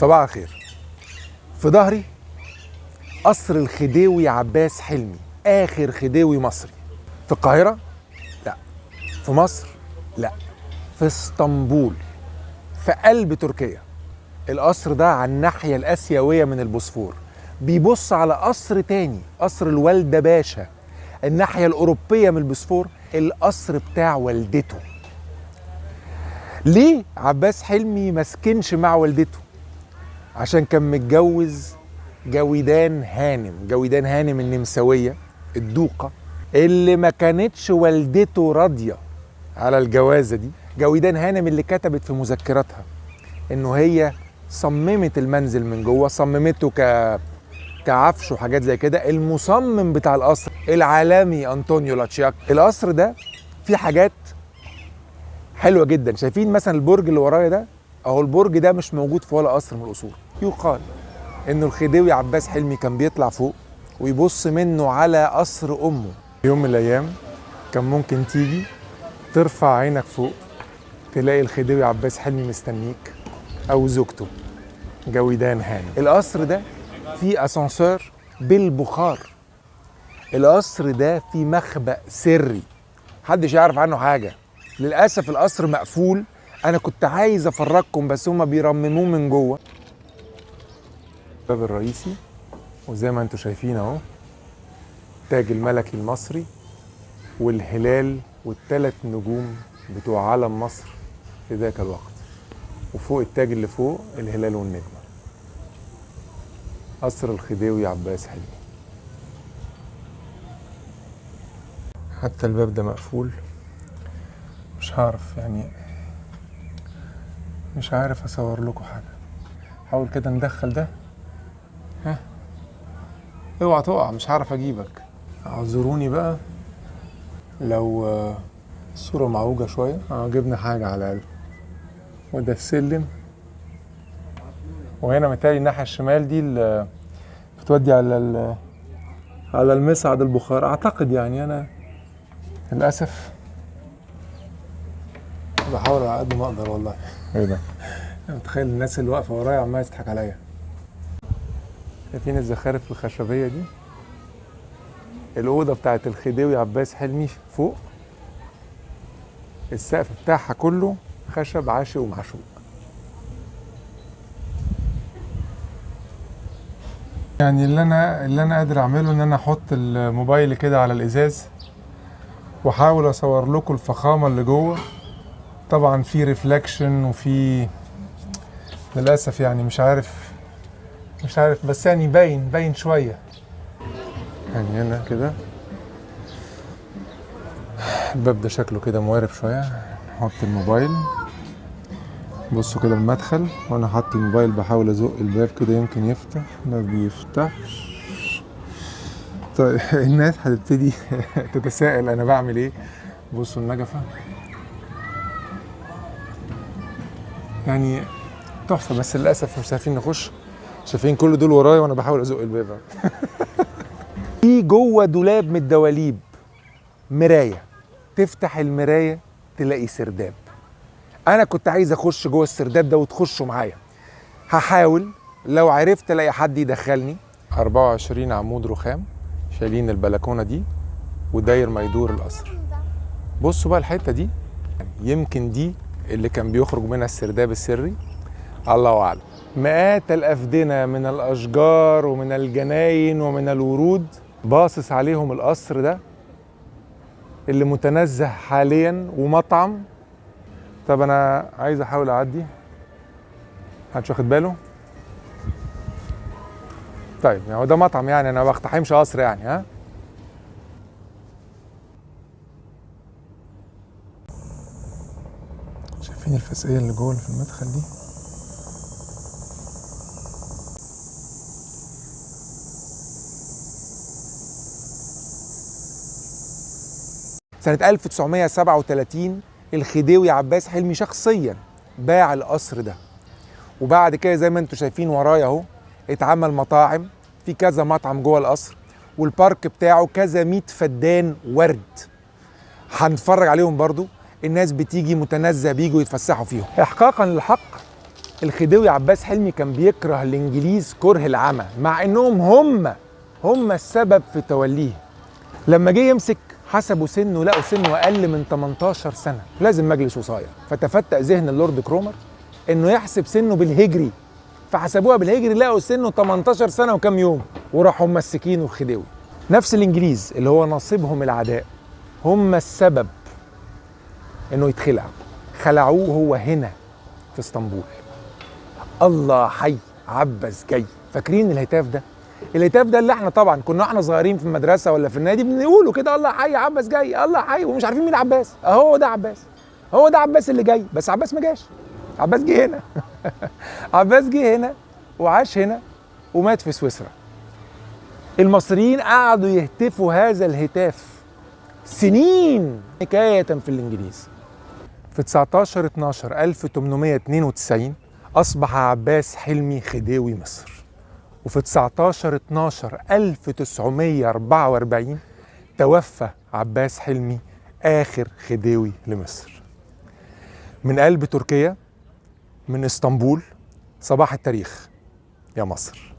صباح الخير. في ظهري قصر الخديوي عباس حلمي، آخر خديوي مصري. في القاهرة؟ لا. في مصر؟ لا. في اسطنبول، في قلب تركيا. القصر ده على الناحية الآسيوية من البوسفور، بيبص على قصر تاني، قصر الوالدة باشا، الناحية الأوروبية من البوسفور، القصر بتاع والدته. ليه عباس حلمي مسكنش مع والدته؟ عشان كان متجوز جويدان هانم. جويدان هانم النمساوية الدوقة اللي ما كانتش والدته راضية على الجوازة دي. جويدان هانم اللي كتبت في مذكراتها انه هي صممت المنزل من جوه، صممته كعفش وحاجات زي كده. المصمم بتاع القصر العالمي أنطونيو لاتشياك. القصر ده فيه حاجات حلوة جدا. شايفين مثلا البرج اللي ورايا ده؟ اهو البرج ده مش موجود في ولا قصر من القصور. يقال انه الخديوي عباس حلمي كان بيطلع فوق ويبص منه على قصر امه. يوم من الايام كان ممكن تيجي ترفع عينك فوق تلاقي الخديوي عباس حلمي مستنيك، او زوجته جويدان هانم. القصر ده فيه اسانسير بالبخار. القصر ده فيه مخبأ سري محدش يعرف عنه حاجة. للأسف القصر مقفول. أنا كنت عايز أفرجكم بس هما بيرمموه من جوه. الباب الرئيسي، وزي ما انتوا شايفين اهو التاج الملكي المصري والهلال والثلاث نجوم بتوع علم مصر في ذاك الوقت، وفوق التاج اللي فوق الهلال والنجمة. قصر الخديوي عباس حلمي. حتى الباب ده مقفول. مش هعرف يعني، مش عارف اصور لكم حاجة. حاول كده ندخل ده. ها، اوعى تقع، مش هعرف اجيبك. اعذروني بقى لو الصورة معوجة شوية. جبنا حاجة على الأقل. وده السلم، وهنا متهيألي الناحية الشمال دي اللي بتودي على المصعد البخار اعتقد. يعني انا للاسف بحاول على قد ما اقدر والله. ايه ده؟ انا متخيل الناس اللي واقفه ورايا عماله تضحك عليا. شايفين الزخارف الخشبيه دي؟ الاوضه بتاعت الخديوي عباس حلمي فوق، السقف بتاعها كله خشب عاشق ومعشوق. يعني اللي انا قادر اعمله ان انا احط الموبايل كده على الازاز واحاول اصور لكم الفخامه اللي جوه. طبعا في ريفلكشن وفي للاسف يعني مش عارف بس يعني باين شويه. يعني هنا كده الباب ده شكله كده موارب شويه. نحط الموبايل، بصوا كده المدخل، وانا حاطط الموبايل بحاول ازق الباب كده يمكن يفتح. ما بيفتحش. طيب الناس هتبتدي تتساءل انا بعمل ايه. بصوا النجفه يعني تحفه، بس للاسف مش عارفين نخش. شايفين كل دول ورايا وانا بحاول ازق الباب. في جوه دولاب من الدواليب مرايه، تفتح المرايه تلاقي سرداب. انا كنت عايز اخش جوه السرداب ده وتخشوا معايا. هحاول لو عرفت الاقي حد يدخلني. 24 عمود رخام شايلين البلكونه دي وداير ما يدور القصر. بصوا بقى الحته دي، يمكن دي اللي كان بيخرج منها السرداب السري، الله اعلم. مئات الافدنه من الاشجار ومن الجناين ومن الورود باصص عليهم القصر ده اللي متنزه حاليا ومطعم. طب انا عايز احاول اعدي، محدش واخد باله. طيب يعني ده مطعم، يعني انا ما بقتحمش قصر يعني. ها، شايفين الفسقية اللي جوه اللي في المدخل دي؟ سنة 1937 الخديوي عباس حلمي شخصيا باع القصر ده، وبعد كده زي ما انتم شايفين ورايا اهو اتعمل مطاعم. في كذا مطعم جوه القصر، والبارك بتاعه كذا 100 فدان ورد هنتفرج عليهم برضو. الناس بتيجي متنزه بيجوا يتفسحوا فيهم. احقاقا للحق الخديوي عباس حلمي كان بيكره الانجليز كره العمى، مع انهم هم السبب في توليه. لما جه يمسك حسبوا سنه، لقوا سنه اقل من 18 سنه، لازم مجلس وصاية. فتفتق ذهن اللورد كرومر انه يحسب سنه بالهجري، فحسبوها بالهجري لقوا سنه 18 سنه وكام يوم، وراحوا ممسكينه الخديوي. نفس الانجليز اللي هو ناصبهم العداء هم السبب انه يتخلع، خلعوه هو هنا في اسطنبول. الله حي عباس جاي. فاكرين الهتاف ده؟ الهتاف ده اللي احنا طبعا كنا احنا صغيرين في المدرسه ولا في النادي بنقوله كده، الله حي عباس جاي، الله حي، ومش عارفين مين عباس. اهو ده عباس، هو ده عباس اللي جاي. بس عباس ما جاش، عباس جه هنا. عباس جه هنا وعاش هنا ومات في سويسرا. المصريين قعدوا يهتفوا هذا الهتاف سنين حكايه في الانجليز. في 19/12/1892 أصبح عباس حلمي خديوي مصر، وفي 19/12/1944 توفى عباس حلمي آخر خديوي لمصر. من قلب تركيا، من اسطنبول، صباح التاريخ يا مصر.